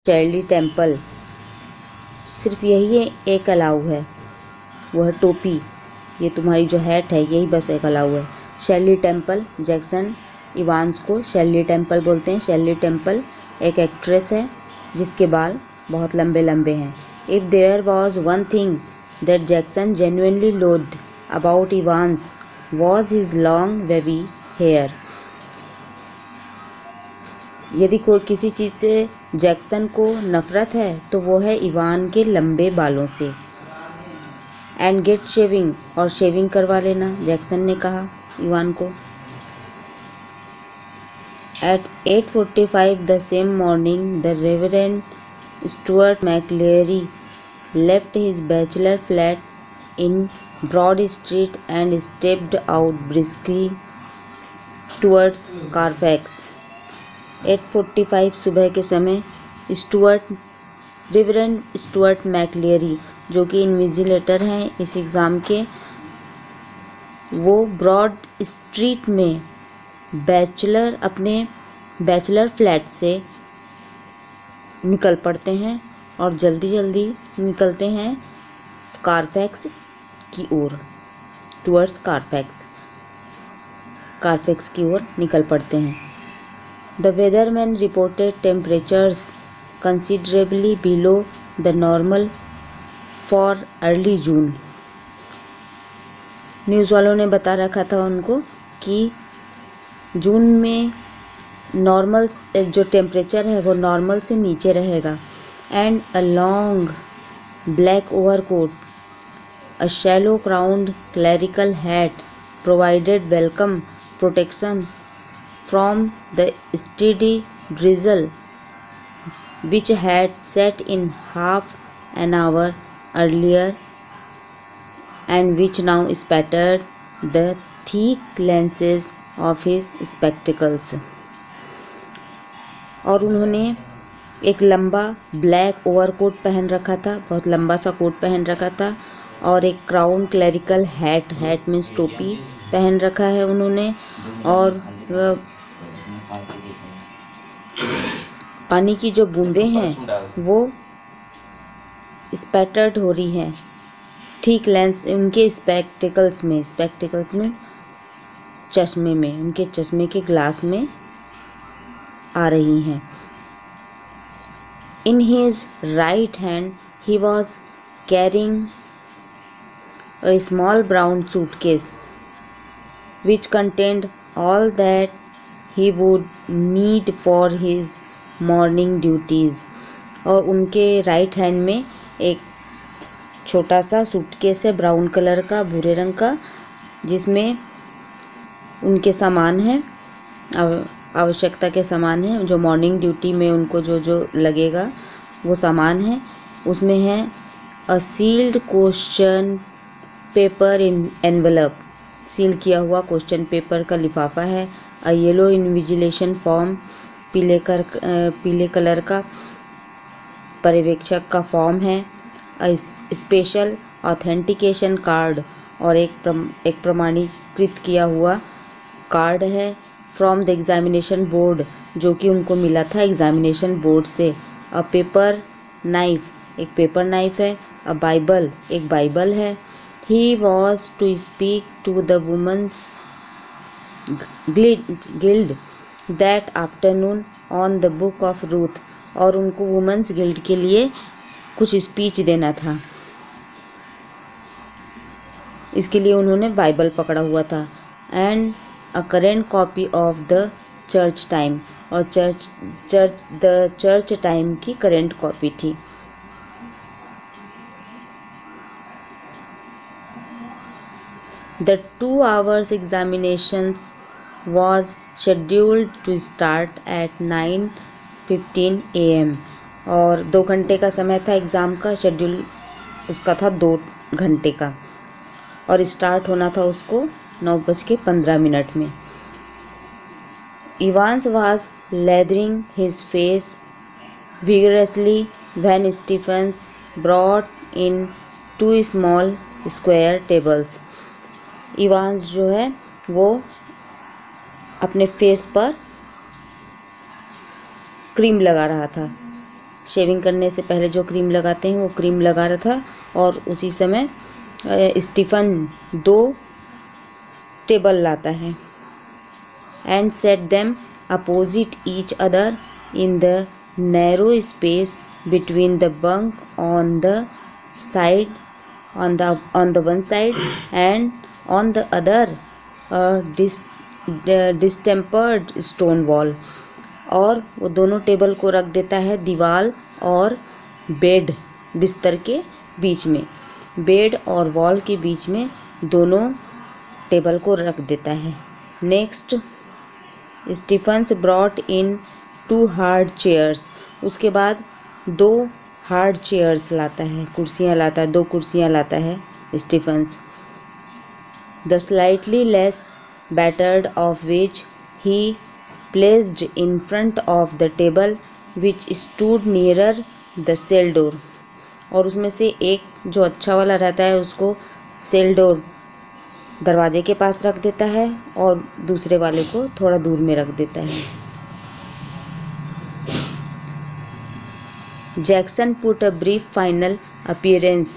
Shirley temple, सिर्फ यही एक अलाउ है, वह टोपी, ये तुम्हारी जो हैट है यही बस एक अलाउ है। शेरली टेम्पल, जैक्सन इवांस को शेरली टेम्पल बोलते हैं। शेरली टेम्पल एक एक्ट्रेस है जिसके बाल बहुत लंबे लंबे हैं। If there was one thing that Jackson genuinely loved about Evans was his long wavy hair. यदि कोई किसी चीज़ से जैक्सन को नफ़रत है तो वो है इवान के लंबे बालों से। एंड गेट शेविंग, और शेविंग करवा लेना, जैक्सन ने कहा इवान को। At 8:45 the same morning the Reverend Stuart McLeary left his bachelor flat in Broad Street and stepped out briskly towards Carfax. 8:45 सुबह के समय रेवरेंड स्टुअर्ट मैकलेरी, जो कि इन्विजिलेटर हैं इस एग्ज़ाम के, वो ब्रॉड स्ट्रीट में अपने बैचलर फ्लैट से निकल पड़ते हैं और जल्दी जल्दी निकलते हैं कारफैक्स की ओर, टुवर्ड्स कारफैक्स की ओर निकल पड़ते हैं। The weatherman reported temperatures considerably below the normal for early June. News वालों ने बता रखा था उनको कि जून में नॉर्मल जो टेम्परेचर है वो नॉर्मल से नीचे रहेगा। And a long black overcoat, a shallow crowned clerical hat provided welcome protection from the steady drizzle which had set in half an hour earlier and which now spattered the thick lenses of his spectacles. और उन्होंने एक लंबा black overcoat पहन रखा था, बहुत लंबा सा कोट पहन रखा था, और एक क्राउन क्लerical हैट मीन्स टोपी पहन रखा है उन्होंने। और पानी की जो बूंदें हैं वो स्पैटर्ड हो रही हैं थिक लेंस उनके स्पेक्टिकल्स में चश्मे में, उनके चश्मे के ग्लास में आ रही हैं। In his right hand he was carrying a small brown suitcase which contained all that he would need for his morning duties. और उनके राइट हैंड में एक छोटा सा सूटकेस है ब्राउन कलर का, भूरे रंग का, जिसमें उनके सामान हैं, आवश्यकता के सामान हैं, जो मॉर्निंग ड्यूटी में उनको जो जो लगेगा वो सामान है। उसमें है a sealed question paper in envelope, seal किया हुआ क्वेश्चन पेपर का लिफाफा है। अ येलो इन्विजिलेशन फॉर्म, पीले कलर का पर्यवेक्षक का फॉर्म है। अ स्पेशल ऑथेंटिकेशन कार्ड, और एक प्रमाणीकृत किया हुआ कार्ड है। फ्रॉम द एग्जामिनेशन बोर्ड, जो कि उनको मिला था एग्जामिनेशन बोर्ड से। अ पेपर नाइफ, एक पेपर नाइफ है। अ बाइबल, एक बाइबल है। He was to speak to the women's guild that afternoon on the book of Ruth, और उनको वुमेंस गिल्ड के लिए कुछ स्पीच देना था, इसके लिए उन्होंने बाइबल पकड़ा हुआ था। And a current copy of the church time, और चर्च टाइम की करेंट कॉपी थी। The 2 hours examination was scheduled to start at 9:15 AM, और 2 घंटे का समय था एग्ज़ाम का, शेड्यूल उसका था 2 घंटे का, और स्टार्ट होना था उसको 9:15 में। Evans was lathering his face vigorously when Stephens brought in 2 small square tables. Evans जो है वो अपने फेस पर क्रीम लगा रहा था, शेविंग करने से पहले जो क्रीम लगाते हैं वो क्रीम लगा रहा था, और उसी समय स्टीफन 2 टेबल लाता है। And set them opposite each other in the narrow space between the bunk on the side on the one side and on the other distempered stone wall। और वो दोनों टेबल को रख देता है दीवार और बेड, बिस्तर के बीच में, बेड और वॉल के बीच में दोनों टेबल को रख देता है। Next, Stephens brought in 2 hard chairs. उसके बाद 2 हार्ड चेयर्स लाता है, कुर्सियाँ लाता है, 2 कुर्सियाँ लाता है Stephens. The slightly less battered of which he placed in front of the table which stood nearer the cell door. और उसमें से एक जो अच्छा वाला रहता है उसको सेल डोर, दरवाजे के पास रख देता है, और दूसरे वाले को थोड़ा दूर में रख देता है। Jackson put a brief final appearance.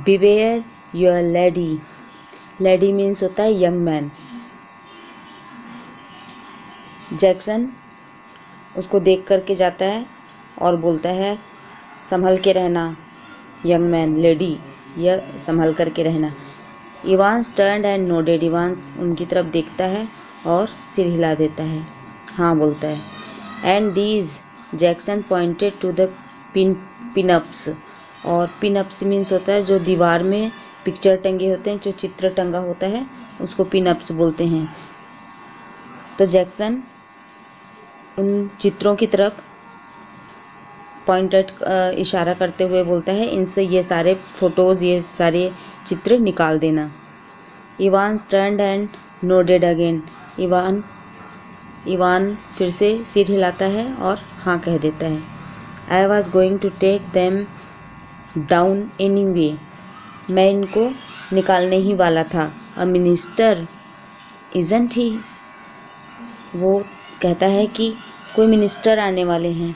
Beware your lady. Lady means होता है young man. जैक्सन उसको देख करके जाता है और बोलता है संभल के रहना यंग मैन, लेडी यह संभल करके रहना। Evans turned and nodded. Evans उनकी तरफ देखता है और सिर हिला देता है, हाँ बोलता है। And these Jackson pointed to the pinups. और पिनअप्स मीन्स होता है जो दीवार में पिक्चर टंगे होते हैं, जो चित्र टंगा होता है उसको पिनअप्स बोलते हैं। तो जैक्सन उन चित्रों की तरफ पॉइंटेड इशारा करते हुए बोलता है इनसे ये सारे फोटोज़, ये सारे चित्र निकाल देना। Ivan turned and nodded again. Ivan फिर से सिर हिलाता है और हाँ कह देता है। I was going to take them down anyway. मैं इनको निकालने ही वाला था। A minister isn't he. वो कहता है कि कोई मिनिस्टर आने वाले हैं,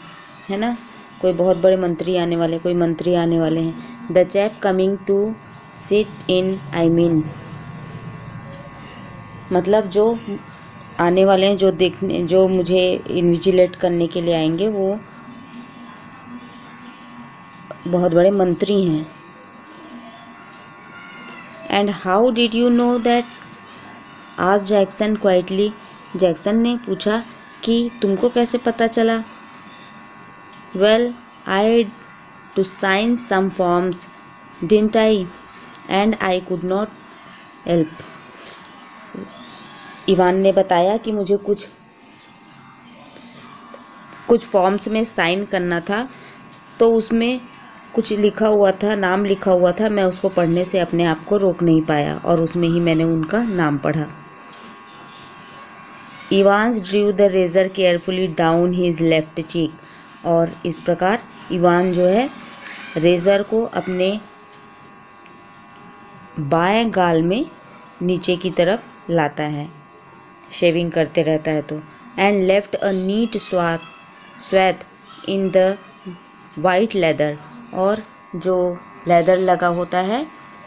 है ना, कोई बहुत बड़े मंत्री आने वाले, कोई मंत्री आने वाले हैं। The chap coming to sit in, I mean मतलब जो आने वाले हैं, जो देखने, जो मुझे इन्विजिलेट करने के लिए आएंगे, वो बहुत बड़े मंत्री हैं। And how did you know that? आज जैक्सन क्वाइटली। जैक्सन ने पूछा कि तुमको कैसे पता चला? Well, I to sign some forms didn't I, and I could not help. Evans ने बताया कि मुझे कुछ फॉर्म्स में साइन करना था, तो उसमें कुछ लिखा हुआ था, नाम लिखा हुआ था, मैं उसको पढ़ने से अपने आप को रोक नहीं पाया, और उसमें ही मैंने उनका नाम पढ़ा। Evans drew the razor carefully down his left cheek. और इस प्रकार इवान जो है रेजर को अपने बाएं गाल में नीचे की तरफ लाता है, शेविंग करते रहता है तो। And left a neat swath in the white lather. और जो लेदर लगा होता है,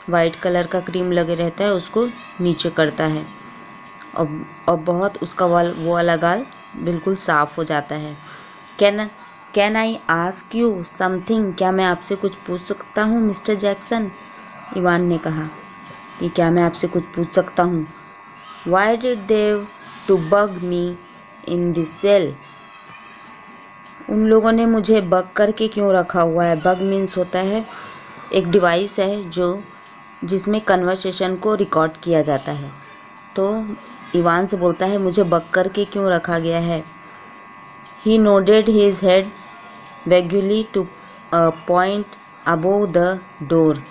वाइट कलर का क्रीम लगे रहता है, उसको नीचे करता है, और बहुत उसका वो वाला गाल बिल्कुल साफ़ हो जाता है। Can I ask you something? क्या मैं आपसे कुछ पूछ सकता हूँ मिस्टर जैक्सन? इवान ने कहा कि क्या मैं आपसे कुछ पूछ सकता हूँ? Why did they to bug me in this cell? उन लोगों ने मुझे बग करके क्यों रखा हुआ है? बग मीन्स होता है एक डिवाइस है जिसमें कन्वर्सेशन को रिकॉर्ड किया जाता है। तो इवान से बोलता है मुझे बग करके क्यों रखा गया है? He nodded his head vaguely to point above the door.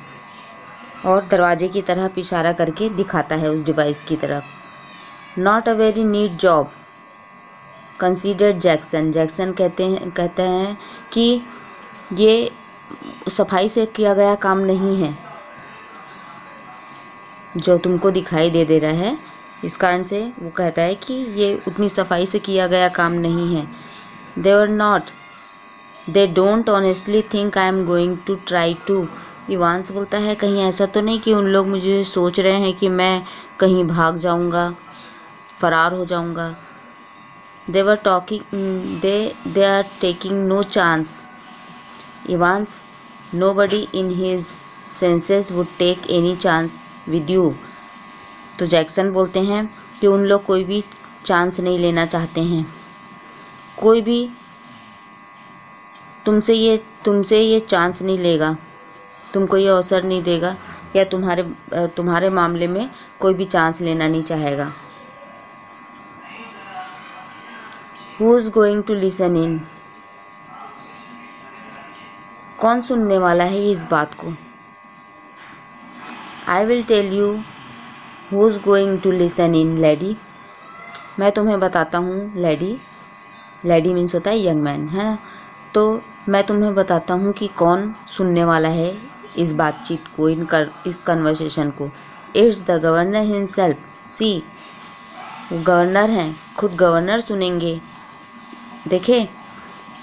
और दरवाजे की तरफ इशारा करके दिखाता है उस डिवाइस की तरफ। Not a very neat job considered Jackson. Jackson कहते हैं कि ये सफाई से किया गया काम नहीं है जो तुमको दिखाई दे रहा है। इस कारण से वो कहता है कि ये उतनी सफाई से किया गया काम नहीं है। They were not they don't honestly think I am going to try to. Evans बोलता है कहीं ऐसा तो नहीं कि उन लोग मुझे सोच रहे हैं कि मैं कहीं भाग जाऊंगा, फरार हो जाऊंगा। They are taking no chance Evans, nobody in his senses would take any chance with you. तो जैक्सन बोलते हैं कि उन लोग कोई भी चांस नहीं लेना चाहते हैं, कोई भी तुमसे ये चांस नहीं लेगा, तुमको ये अवसर नहीं देगा, या तुम्हारे मामले में कोई भी चांस लेना नहीं चाहेगा। Who is going to listen in, कौन सुनने वाला है इस बात को। I will tell you who is going to listen in lady, मैं तुम्हें बताता हूँ लेडी, लेडी मीन्स होता है यंग मैन, है ना। तो मैं तुम्हें बताता हूँ कि कौन सुनने वाला है इस बातचीत को, इस कन्वर्सेशन को। इट्स द गवर्नर हिमसेल्फ, सी, वो गवर्नर हैं, खुद गवर्नर सुनेंगे। देखे,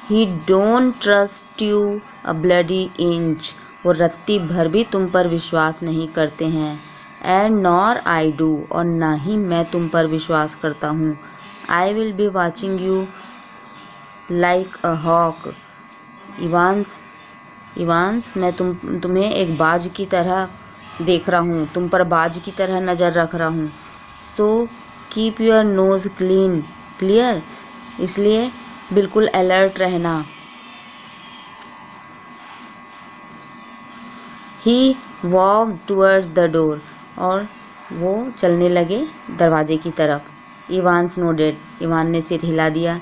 ही don't trust you a bloody inch, वो रत्ती भर भी तुम पर विश्वास नहीं करते हैं। एंड नॉर आई डू, और ना ही मैं तुम पर विश्वास करता हूँ। I will be watching you like a hawk Evans, मैं तुम्हें एक बाज की तरह देख रहा हूँ, तुम पर बाज की तरह नज़र रख रहा हूँ। So keep your nose clear, इसलिए बिल्कुल अलर्ट रहना। He walk towards the door, और वो चलने लगे दरवाजे की तरफ। इवांस नोडेड, इवान ने सिर हिला दिया।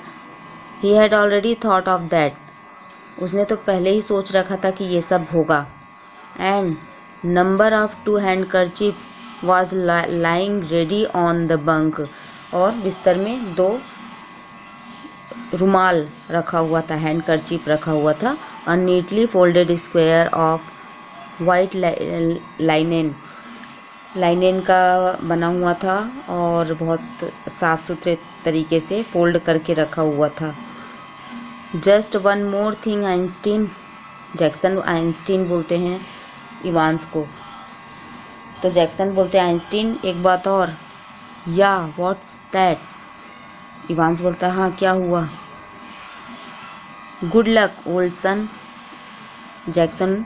He had already thought of that, उसने तो पहले ही सोच रखा था कि ये सब होगा। And number of 2 handkerchief was lying ready on the bunk, और बिस्तर में 2 रुमाल रखा हुआ था, हैंडकरचीफ रखा हुआ था। A neatly folded square of white linen का बना हुआ था, और बहुत साफ़ सुथरे तरीके से फोल्ड करके रखा हुआ था। Just one more thing Einstein, Jackson Einstein बोलते हैं इवांस को। तो जैक्सन बोलते हैं आइंस्टीन एक बात और। या व्हाट्स दैट, इवांस बोलता है हाँ क्या हुआ। Good luck old son, Jackson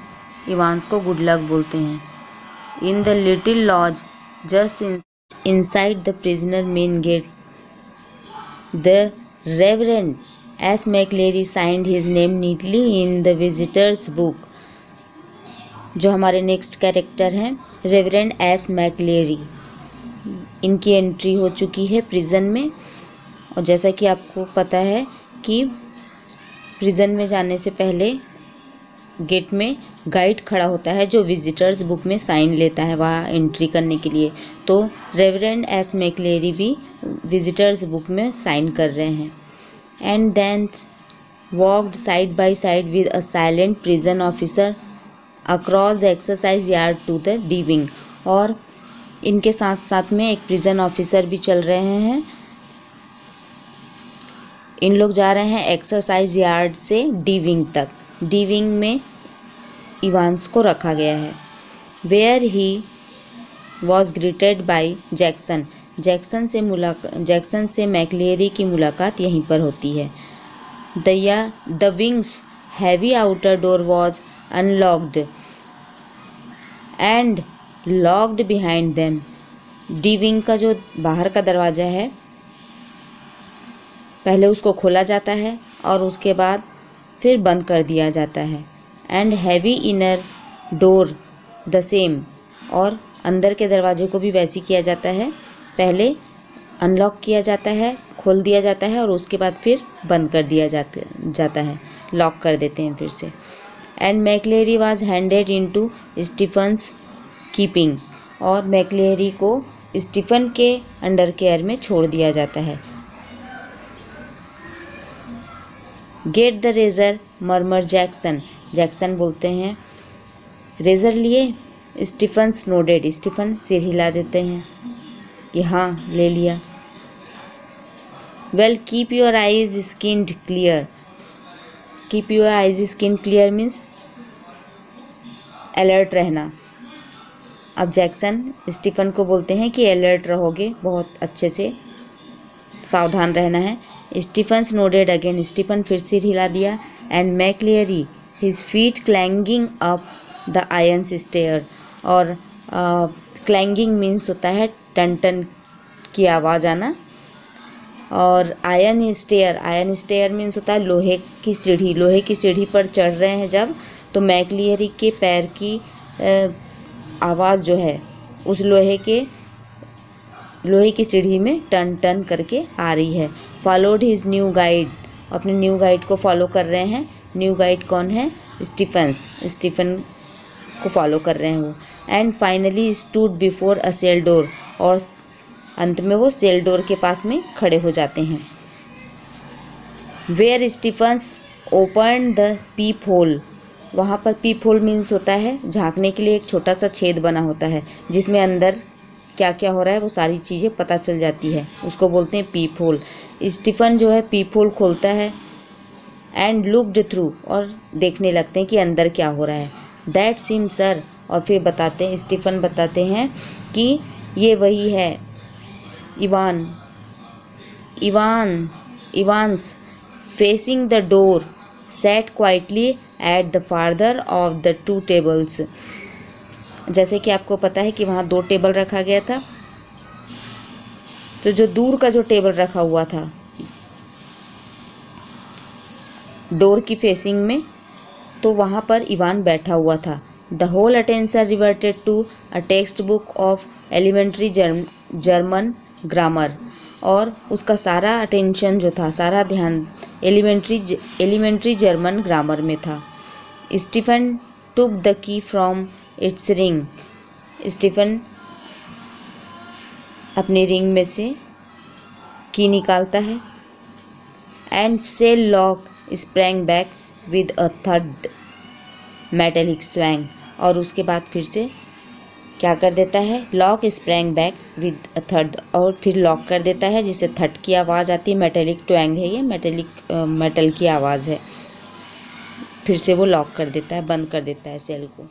Evans को गुड लक बोलते हैं। In the little lodge just inside the prisoner main gate, the reverend S McLeary signed his name neatly in the visitors book. जो हमारे नेक्स्ट कैरेक्टर हैं reverend S McLeary, इनकी entry हो चुकी है प्रिजन में। और जैसा कि आपको पता है कि प्रिजन में जाने से पहले गेट में गाइड खड़ा होता है जो विजिटर्स बुक में साइन लेता है वहाँ एंट्री करने के लिए। तो रेवरेंड एस मैकलेरी भी विजिटर्स बुक में साइन कर रहे हैं। And thence walked side by side with a silent prison officer across the exercise yard to the D wing, और इनके साथ साथ में एक प्रिजन ऑफिसर भी चल रहे हैं। इन लोग जा रहे हैं एक्सरसाइज यार्ड से डी विंग तक। डी विंग में इवांस को रखा गया है। Where he was greeted by Jackson, Jackson से मैकलेरी की मुलाकात यहीं पर होती है। The wings heavy outer door was unlocked and locked behind them. D wing का जो बाहर का दरवाज़ा है पहले उसको खोला जाता है और उसके बाद फिर बंद कर दिया जाता है। And heavy inner door the same, और अंदर के दरवाजे को भी वैसे किया जाता है, पहले अनलॉक किया जाता है, खोल दिया जाता है और उसके बाद फिर बंद कर दिया जाता है, लॉक कर देते हैं फिर से। And McLeary was handed into Stephens keeping, और मैकलेरी को स्टीफन के अंडर केयर में छोड़ दिया जाता है। Get the razor murmur Jackson बोलते हैं रेजर लिए। स्टीफन्स नोडेड, स्टीफन सिर हिला देते हैं कि हाँ ले लिया। Well keep your eyes skinned clear, keep your eyes skin clear means alert रहना। अब जैक्सन स्टीफन को बोलते हैं कि अलर्ट रहोगे, बहुत अच्छे से सावधान रहना है। स्टीफन्स नोडेड अगेन, स्टीफन फिर सिर हिला दिया। And McLeary his feet clanging up the iron stair, और क्लैंगिंग मीन्स होता है टन टन की आवाज़ आना, और आयरन स्टेयर मीन्स होता है लोहे की सीढ़ी। लोहे की सीढ़ी पर चढ़ रहे हैं जब, तो मैक्लियरी के पैर की आवाज़ जो है उस लोहे की सीढ़ी में टन टन करके आ रही है। फॉलोड हिज न्यू गाइड, अपने न्यू गाइड को फॉलो कर रहे हैं। न्यू गाइड कौन है? स्टीफन को फॉलो कर रहे हैं वो। And finally stood before a cell door, और अंत में वो सेल डोर के पास में खड़े हो जाते हैं। Where Stephens open the peep hole, वहाँ पर पीप होल मीन्स होता है झांकने के लिए एक छोटा सा छेद बना होता है जिसमें अंदर क्या क्या हो रहा है वो सारी चीज़ें पता चल जाती है, उसको बोलते हैं पीप होल। स्टीफन जो है पीप होल खोलता है। एंड लुक्ड थ्रू, और देखने लगते हैं कि अंदर क्या हो रहा है। दैट सीम सर, और फिर बताते हैं, स्टीफन बताते हैं कि ये वही है Evans facing the door sat quietly at the farther of the two tables। जैसे कि आपको पता है कि वहाँ 2 टेबल रखा गया था, तो जो दूर का जो टेबल रखा हुआ था डोर की फेसिंग में, तो वहाँ पर इवान बैठा हुआ था। The whole attention reverted to a text book of elementary German grammar, और उसका सारा अटेंशन जो था, सारा ध्यान एलिमेंट्री जर्मन ग्रामर में था। Stephen took the key from its ring, Stephen अपनी रिंग में से की निकालता है। And cell lock sprang back with a third metallic swang, और उसके बाद फिर से क्या कर देता है? Lock sprang back with a third, और फिर लॉक कर देता है जिससे थर्ड की आवाज़ आती है। मेटेलिक ट्वैंग है ये, मेटल की आवाज़ है। फिर से वो लॉक कर देता है, बंद कर देता है सेल को।